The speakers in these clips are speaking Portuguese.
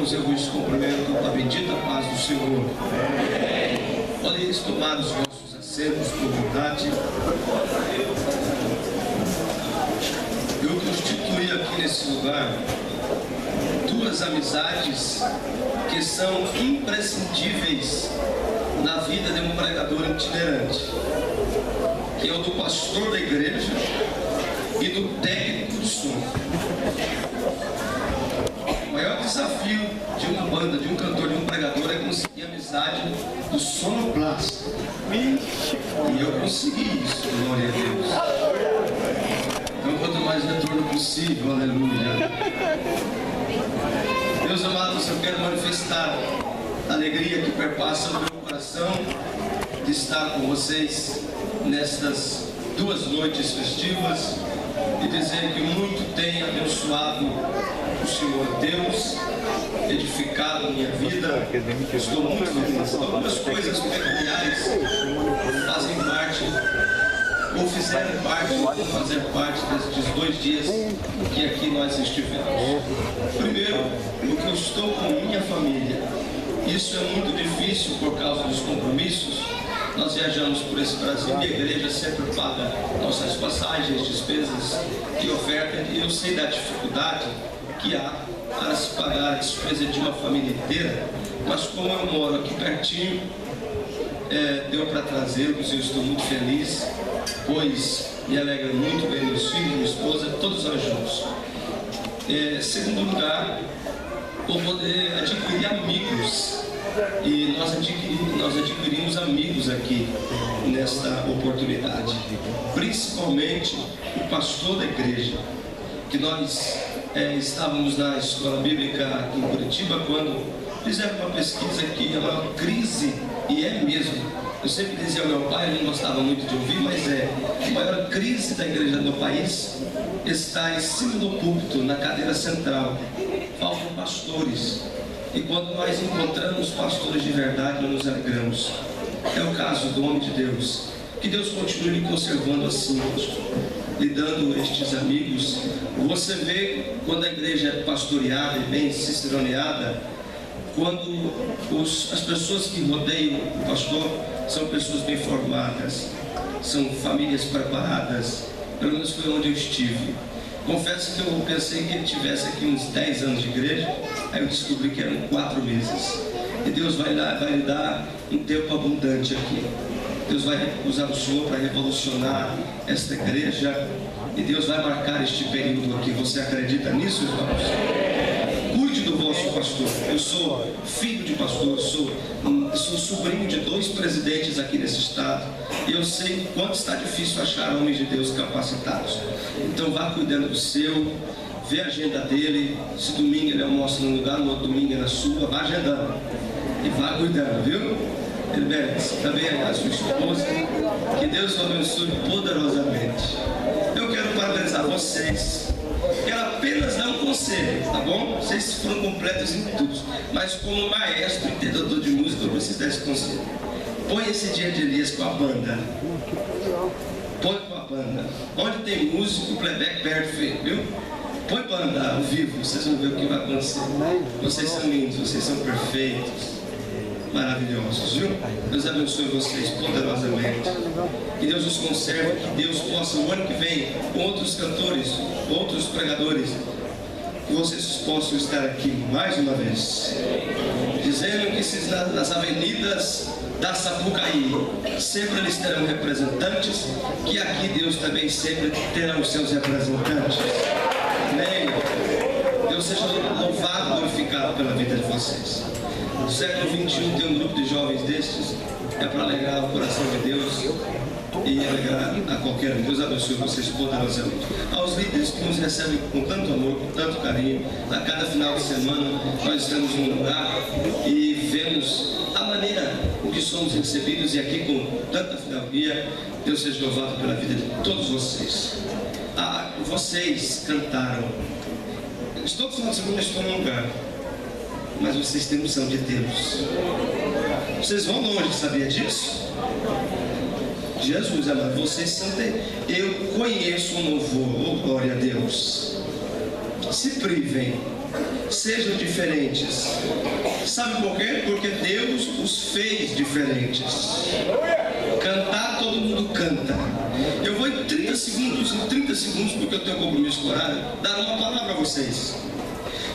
irmãos, eu vos cumprimento com a bendita paz do Senhor. Podem tomar os vossos assentos por vontade. Eu constituí aqui nesse lugar duas amizades que são imprescindíveis na vida de um pregador itinerante, que é o do pastor da igreja e do técnico do som. O maior desafio de uma banda, de um cantor, de um pregador é conseguir a amizade do sonoplasta. E eu consegui isso, glória a Deus. Então, quanto mais retorno possível, aleluia. Meus amados, eu quero manifestar a alegria que perpassa o meu coração de estar com vocês nestas duas noites festivas e dizer que muito tem abençoado o Senhor Deus, edificado a minha vida. Estou muito feliz. Algumas coisas peculiares fazem parte, ou fizeram parte, ou vão fazer parte destes 2 dias que aqui nós estivemos. Primeiro, porque eu estou com minha família. Isso é muito difícil por causa dos compromissos. Nós viajamos por esse Brasil e a igreja sempre paga nossas passagens, despesas e oferta. E eu sei da dificuldade que há para se pagar a despesa de uma família inteira. Mas como eu moro aqui pertinho, deu para trazê-los. Eu estou muito feliz, pois me alegra muito ver meus filhos, minha esposa, todos nós juntos. Segundo lugar, por poder adquirir amigos. E nós adquirimos amigos aqui nesta oportunidade, principalmente o pastor da igreja, que nós estávamos na escola bíblica aqui em Curitiba quando fizeram uma pesquisa que a maior crise, e é mesmo, eu sempre dizia ao meu pai, ele não gostava muito de ouvir, mas a maior crise da igreja do país está em cima do púlpito, na cadeira central. Faltam pastores. E quando nós encontramos pastores de verdade, nós nos alegramos. É o caso do homem de Deus. Que Deus continue lhe conservando assim, lhe dando estes amigos. Você vê quando a igreja é pastoreada e bem ciceroneada, quando as pessoas que rodeiam o pastor são pessoas bem formadas, são famílias preparadas. Pelo menos foi onde eu estive. Confesso que eu pensei que ele tivesse aqui uns 10 anos de igreja, aí eu descobri que eram 4 meses. E Deus vai lhe dar um tempo abundante aqui. Deus vai usar o Senhor para revolucionar esta igreja, e Deus vai marcar este período aqui. Você acredita nisso, irmãos? Cuide do vosso pastor. Eu sou filho de pastor, sou sobrinho de 2 presidentes aqui nesse estado, e eu sei o quanto está difícil achar homens de Deus capacitados. Então vá cuidando do seu, vê a agenda dele. Se domingo ele almoça num lugar, no outro domingo é na sua, vá agendando e vá cuidando, viu? Heriberto, também a sua esposa, que Deus o abençoe poderosamente. Eu quero parabenizar vocês. Quero apenas dar um conselho, tá bom? Vocês foram completos em tudo, mas como maestro, entendedor de música, eu preciso desse conselho. Põe esse dia de Elias com a banda. Põe com a banda. Onde tem músico, playback perfeito, viu? Põe banda ao vivo, vocês vão ver o que vai acontecer. Vocês são lindos, vocês são perfeitos, maravilhosos, viu? Deus abençoe vocês poderosamente. Que Deus os conserve, que Deus possa, o ano que vem, com outros cantores, outros pregadores, que vocês possam estar aqui mais uma vez, dizendo que nas avenidas da Sapucaí sempre eles terão representantes, que aqui Deus também sempre terá os seus representantes. Amém? Deus seja louvado, glorificado pela vida de vocês. No século XXI tem um grupo de jovens destes, é para alegrar o coração de Deus e alegrar a qualquer um. Deus abençoe vocês poderosamente. Aos líderes que nos recebem com tanto amor, com tanto carinho, a cada final de semana nós estamos num lugar e vemos a maneira com que somos recebidos, e aqui com tanta fidelidade. Deus seja louvado pela vida de todos vocês. Vocês cantaram. Todo final de semana estou num lugar, mas vocês têm noção de Deus. Vocês vão longe, sabia disso? Jesus, amado, vocês são eu conheço um louvor, oh glória a Deus. Se privem sejam diferentes. Sabe por quê? Porque Deus os fez diferentes. Cantar, todo mundo canta. Eu vou em 30 segundos, porque eu tenho compromisso com o horário, dar uma palavra a vocês.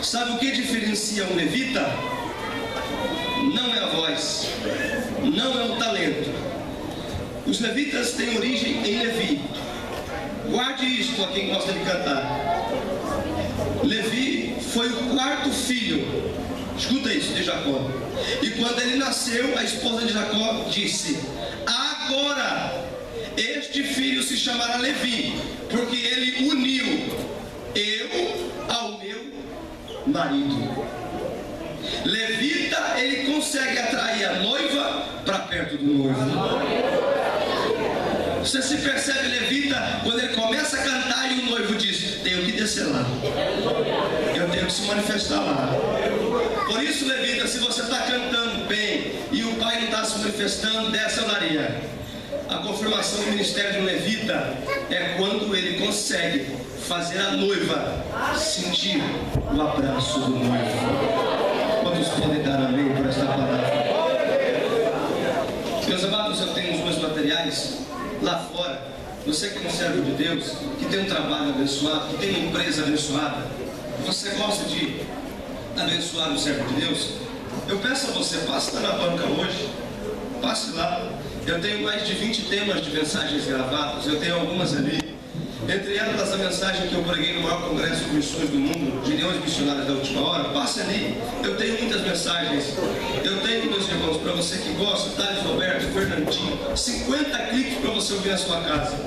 Sabe o que diferencia um levita? Não é a voz, não é o talento. Os levitas têm origem em Levi. Guarde isto a quem gosta de cantar. Levi foi o quarto filho, escuta isso, de Jacó. E quando ele nasceu, a esposa de Jacó disse: agora este filho se chamará Levi, porque ele uniu eu ao meu marido. Levita, ele consegue atrair a noiva para perto do noivo. Você se percebe, levita, quando ele começa a cantar e o noivo diz: tenho que descer lá, eu tenho que se manifestar lá. Por isso, levita, se você está cantando bem e o pai não está se manifestando, desce a olaria. A confirmação do ministério de um levita é quando ele consegue fazer a noiva sentir o abraço do noivo. Quantos podem dar amém por esta palavra? Meus amados, eu tenho os meus materiais lá fora. Você que é um servo de Deus, que tem um trabalho abençoado, que tem uma empresa abençoada, você gosta de abençoar o servo de Deus, eu peço a você, passe lá na banca hoje, passe lá. Eu tenho mais de 20 temas de mensagens gravadas, eu tenho algumas ali. Entre elas, a mensagem que eu preguei no maior congresso de missões do mundo, de Uniões Missionárias da Última Hora, passe ali. Eu tenho muitas mensagens. Eu tenho, meus irmãos, para você que gosta, Thales, Roberto, Fernandinho, 50 clipes para você ouvir na sua casa,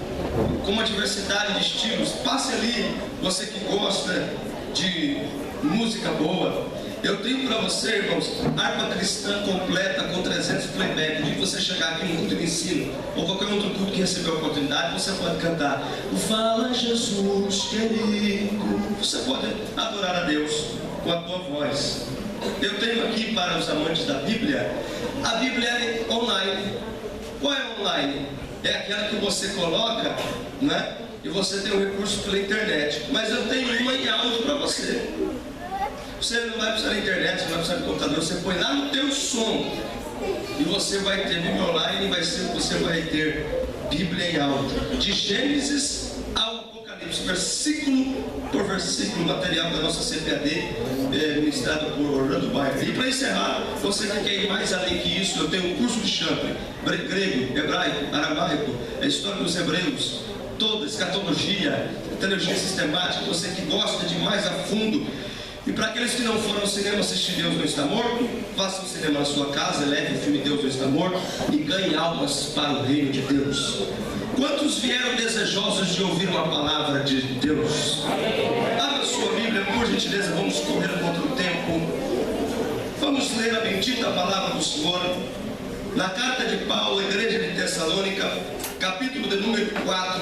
com uma diversidade de estilos. Passe ali, você que gosta de música boa. Eu tenho para você, irmãos, harpa cristã completa com 300 playback. De você chegar aqui no culto de ensino ou qualquer outro culto que recebeu a oportunidade, você pode cantar Fala Jesus querido. Você pode adorar a Deus com a tua voz. Eu tenho aqui para os amantes da Bíblia, a Bíblia é online. Qual é online? É aquela que você coloca, né? E você tem um recurso pela internet. Mas eu tenho uma em áudio para você. Você não vai precisar da internet, você não vai precisar do computador, você põe lá no teu som e você vai ter Bíblia online, você vai ter Bíblia em áudio, de Gênesis ao Apocalipse, versículo por versículo, material da nossa CPAD, ministrado por Orlando Bairro. E para encerrar, você que quer ir mais além que isso, eu tenho um curso de Champlin, grego, hebraico, aramaico, a história dos hebreus, toda escatologia, teologia sistemática, você que gosta de ir mais a fundo. E para aqueles que não foram ao cinema assistir Deus Não Está Morto, faça um cinema na sua casa, leve o filme Deus Não Está Morto e ganhe almas para o reino de Deus. Quantos vieram desejosos de ouvir uma palavra de Deus? Abra sua Bíblia, por gentileza, vamos correr contra o tempo. Vamos ler a bendita palavra do Senhor na carta de Paulo à igreja de Tessalônica, capítulo de número 4,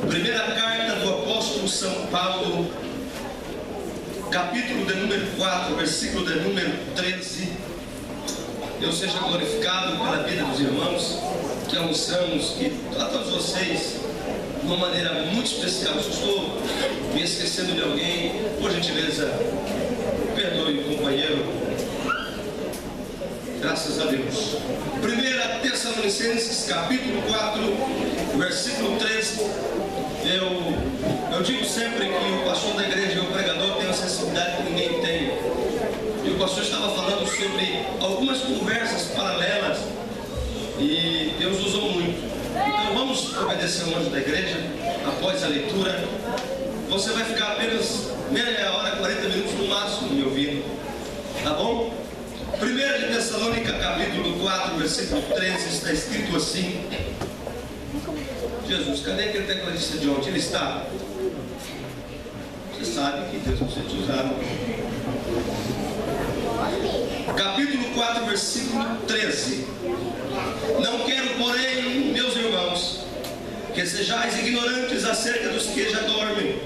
primeira carta do apóstolo São Paulo, capítulo de número 4, versículo de número 13. Deus seja glorificado pela vida dos irmãos que almoçamos e a todos vocês de uma maneira muito especial. Se estou me esquecendo de alguém, por gentileza, perdoe o companheiro. Graças a Deus. 1 Tessalonicenses, capítulo 4, versículo 13. Eu digo sempre que o pastor da igreja e o pregador tem uma sensibilidade que ninguém tem. E o pastor estava falando sobre algumas conversas paralelas e Deus usou muito. Então vamos obedecer o anjo da igreja após a leitura. Você vai ficar apenas meia hora, 40 minutos no máximo me ouvindo. Tá bom? 1 Tessalônica, capítulo 4, versículo 13, está escrito assim. Jesus, cadê aquele tecladista de ontem? Ele está? Você sabe que Deus precisa te usar. Capítulo 4, versículo 13. Não quero, porém, meus irmãos, que sejais ignorantes acerca dos que já dormem,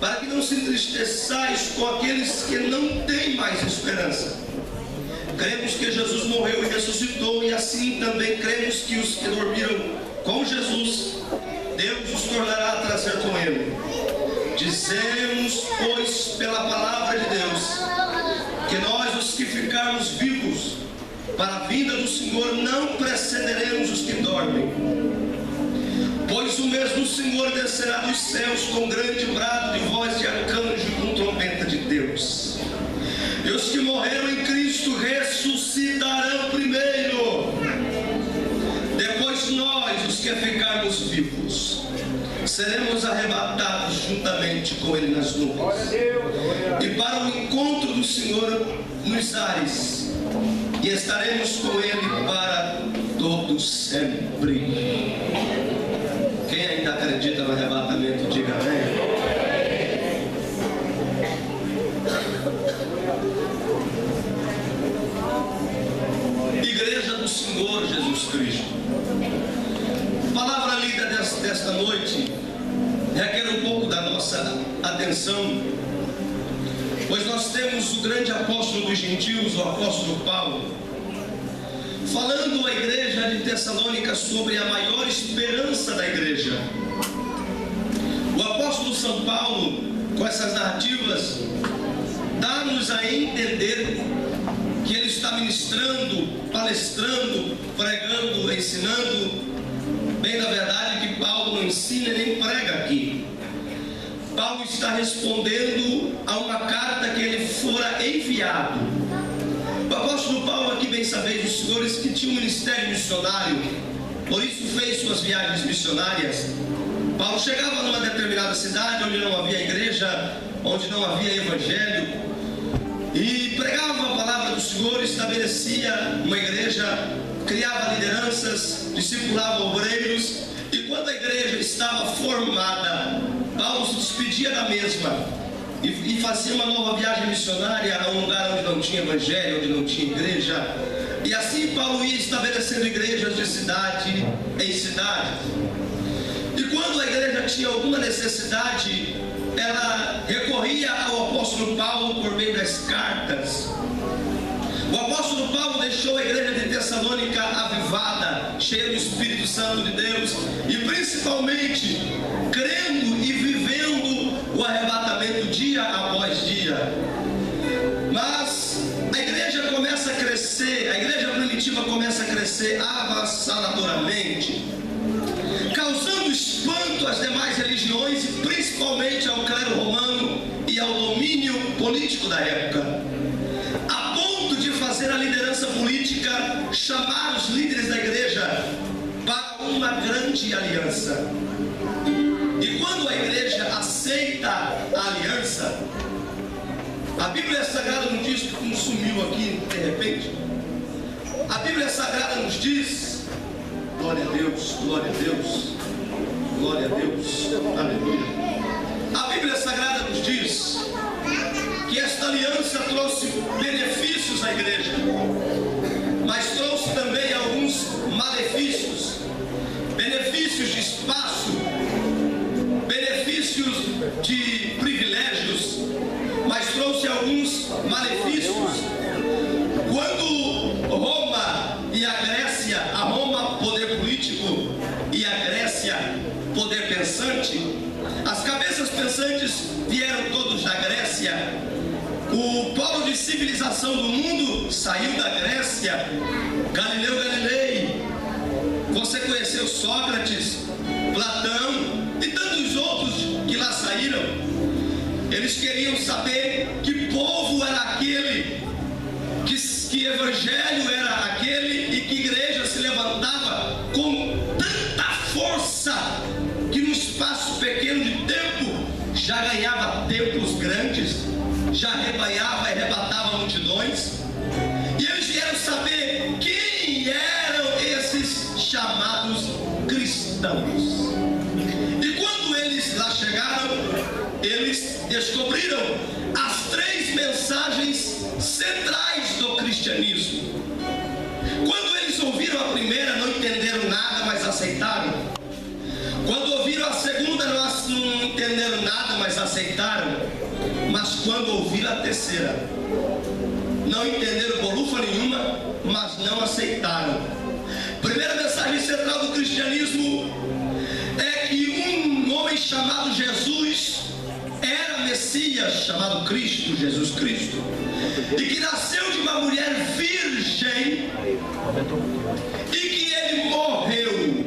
para que não se entristeçais com aqueles que não têm mais esperança. Cremos que Jesus morreu e ressuscitou, e assim também cremos que os que dormiram com Jesus, Deus os tornará a trazer com Ele. Dizemos, pois, pela palavra de Deus, que nós, os que ficarmos vivos para a vinda do Senhor, não precederemos os que dormem. Pois o mesmo Senhor descerá dos céus com grande brado de voz de arcanjo e com trombeta de Deus. E os que morreram em Cristo ressuscitarão primeiro. Depois nós, os que ficarmos vivos, seremos arrebatados juntamente com Ele nas nuvens, e para o encontro do Senhor nos ares, e estaremos com Ele para todo sempre. Quem ainda acredita no arrebatamento, diga amém. Igreja do Senhor Jesus Cristo. A palavra lida desta noite requer um pouco da nossa atenção, pois nós temos o grande apóstolo dos gentios, o apóstolo Paulo, falando à igreja de Tessalônica sobre a maior esperança da igreja. O apóstolo São Paulo, com essas narrativas, dá-nos a entender que ele está ministrando, palestrando, pregando, ensinando. Bem, na verdade, que Paulo não ensina nem prega aqui. Paulo está respondendo a uma carta que ele fora enviado. O apóstolo Paulo, aqui bem sabeis os senhores, que tinha um ministério missionário, por isso fez suas viagens missionárias. Paulo chegava numa determinada cidade onde não havia igreja, onde não havia evangelho, e pregava a palavra do Senhor, estabelecia uma igreja, criava lideranças, discipulava obreiros, e quando a igreja estava formada, Paulo se despedia da mesma e fazia uma nova viagem missionária a um lugar onde não tinha evangelho, onde não tinha igreja. E assim Paulo ia estabelecendo igrejas de cidade em cidade. E quando a igreja tinha alguma necessidade, ela recorria ao apóstolo Paulo por meio das cartas. O apóstolo Paulo deixou a igreja de Tessalônica avivada, cheia do Espírito Santo de Deus, e principalmente crendo e vivendo o arrebatamento dia após dia. Mas a igreja começa a crescer, a igreja primitiva começa a crescer avassaladoramente, causando espanto às demais religiões e principalmente ao clero romano e ao domínio político da época, a ponto de fazer a liderança política chamar os líderes da igreja para uma grande aliança. E quando a igreja aceita a aliança, a Bíblia Sagrada nos diz, que não sumiu aqui de repente, a Bíblia Sagrada nos diz, glória a Deus, glória a Deus, glória a Deus, aleluia. A Bíblia Sagrada nos diz que esta aliança trouxe benefícios à igreja, mas trouxe também alguns malefícios, benefícios de espaço, benefícios de privilégios, mas trouxe alguns malefícios. Quando Roma e a Grécia, a Roma poder político e a Grécia poder pensante, as cabeças pensantes vieram todos da Grécia. O polo de civilização do mundo saiu da Grécia. Galileu Galilei, você conheceu Sócrates, Platão e tantos outros que lá saíram. Eles queriam saber que povo era aquele, que evangelho era aquele, e que igreja se levantava com tanta força que num espaço pequeno de tempo já ganhava templos grandes, já arrebanhava e arrebatava multidões. E eles vieram saber quem eram esses chamados cristãos. E quando eles lá chegaram, eles descobriram as 3 mensagens centrais do cristianismo. Quando eles ouviram a primeira, não entenderam nada, mas aceitaram. Quando ouviram a segunda, não entenderam nada, mas aceitaram. Mas quando ouviram a terceira, não entenderam bolufa nenhuma, mas não aceitaram. Primeira mensagem central do cristianismo é que um homem chamado Jesus Messias chamado Cristo, Jesus Cristo, e que nasceu de uma mulher virgem, e que ele morreu.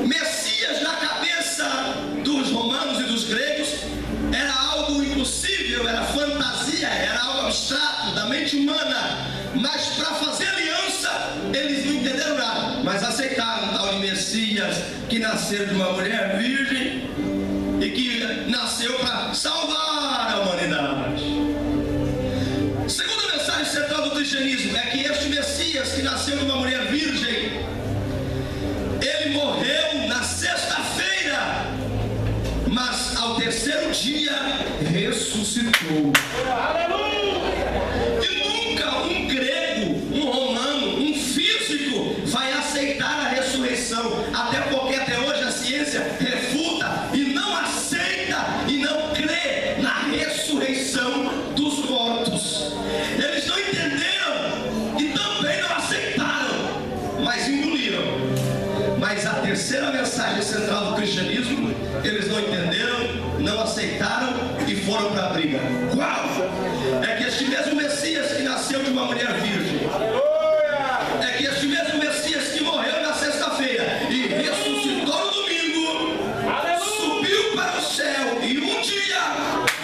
Messias, na cabeça dos romanos e dos gregos, era algo impossível, era fantasia, era algo abstrato da mente humana. Mas para fazer aliança, eles não entenderam nada, mas aceitaram o tal de Messias, que nasceu de uma mulher virgem e que nasceu para salvar a humanidade. Segunda mensagem central do cristianismo é que este Messias, que nasceu de uma mulher virgem, ele morreu na sexta-feira, mas ao terceiro dia ressuscitou. E nunca um grego, um romano, um físico vai aceitar a ressurreição, até porque até hoje a ciência refuta e não aceita e não crê na ressurreição dos mortos. Eles não entenderam e também não aceitaram, mas engoliram. Mas a terceira mensagem central do cristianismo, eles não entenderam, não aceitaram e foram para a briga. Qual? É que este mesmo Messias que nasceu de uma mulher virgem, é que este mesmo Messias que morreu na sexta-feira e ressuscitou no domingo, subiu para o céu e um dia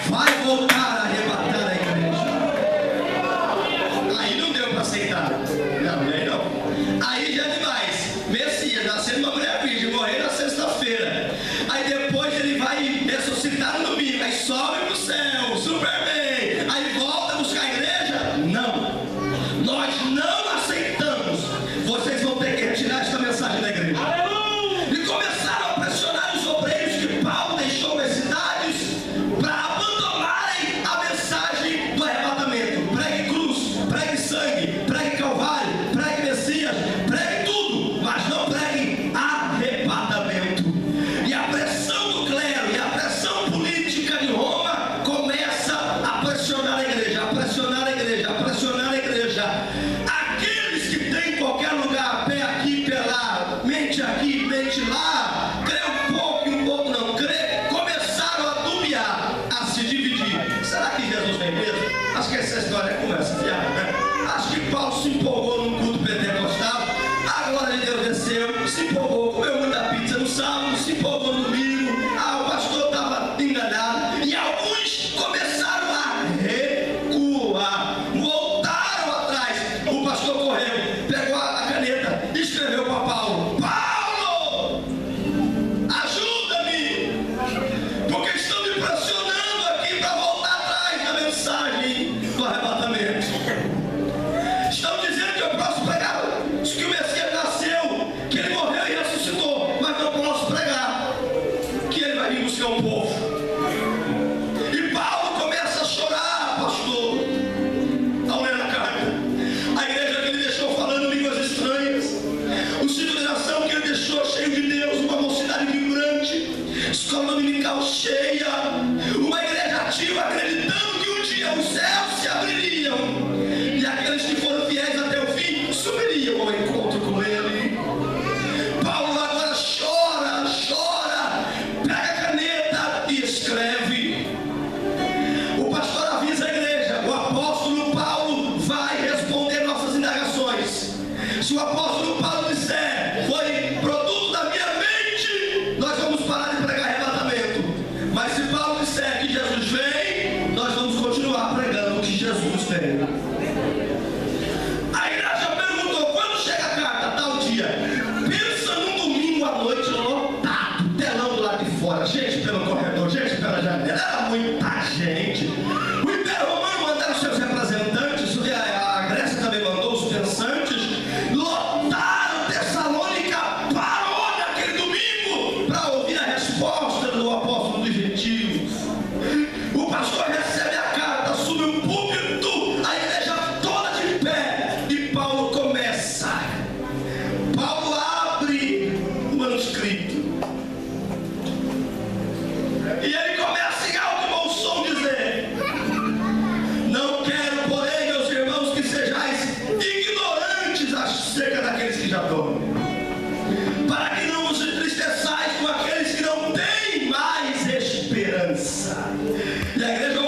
vai voltar a arrebatar a igreja. Aí não deu para aceitar. Não, aí não. Aí já é demais. Messias nasceu de uma mulher virgem, morreu na sexta-feira. Aí depois ele vai ressuscitar no domingo, aí sobe para o céu, Superman, aí volta a buscar a igreja? Não. Nós não aceitamos. Vocês vão ter que retirar esta mensagem da igreja. E começaram a pressionar os obreiros que Paulo deixou nas cidades para abandonarem a mensagem do arrebatamento. Pregue cruz, pregue sangue, pregue calvário, pregue Messias, pregue tudo, mas não pregue arrebatamento. E a pressão do clero e a pressão política de Roma começa a pressionar a igreja, a pressionar a igreja, a pressionar a igreja. Aqueles que têm em qualquer lugar, pé aqui, pé lá, mente aqui, mente lá, crê um pouco e um pouco não crê, começaram a dubiar, a se dividir. Será que Jesus vem mesmo? Acho que essa história começa fiada, né? Acho que Paulo se empolgou num culto pentecostal, a glória de Deus desceu, se empolgou, comeu muita pizza no sábado, se empolgou no domingo, o pastor estava enganado, e alguns começaram a recuar, voltaram atrás. O pastor correu, pegou a caneta, escreveu para Paulo: Paulo, ajuda-me, porque estão me pressionando aqui para voltar atrás da mensagem do arrebatamento. Estão dizendo que eu posso pregar que o Messias nasceu, que ele morreu e ressuscitou, mas não posso pregar que ele vai vir buscar um povo. E Paulo começa a chorar, pastor, ao ler a carta. A igreja que ele deixou falando línguas estranhas, o ciclo de nação que ele deixou cheio de Deus, uma mocidade vibrante, escola dominical cheia, uma igreja ativa, acreditando que um dia os céus se abririam e aqueles que foram fiéis até o fim subiriam ao encontro com ele. Paulo agora chora, pega a caneta e escreve. O pastor avisa a igreja: o apóstolo Paulo vai responder nossas indagações. Se o apóstolo Paulo disser foi produto da minha mente, nós vamos parar de pregar arrebatamento. Mas se Paulo disser que Jesus vem, nós vamos continuar pregando que Jesus vem. A igreja perguntou: quando chega a carta? Tal dia. Pensa num domingo à noite lotado, telão do lado de fora, gente pelo corredor, gente pela janela, era muita gente. O Império Romano mandaram seus representantes, a Grécia também mandou os pensantes, lotaram Tessalônica, parou naquele domingo para ouvir a resposta do apóstolo dos gentios. O pastor recebe a carta, sube um púlpito, a igreja toda de pé, e Paulo começa. Paulo abre o manuscrito e ele começa em alto e bom som dizer: criança. E a igreja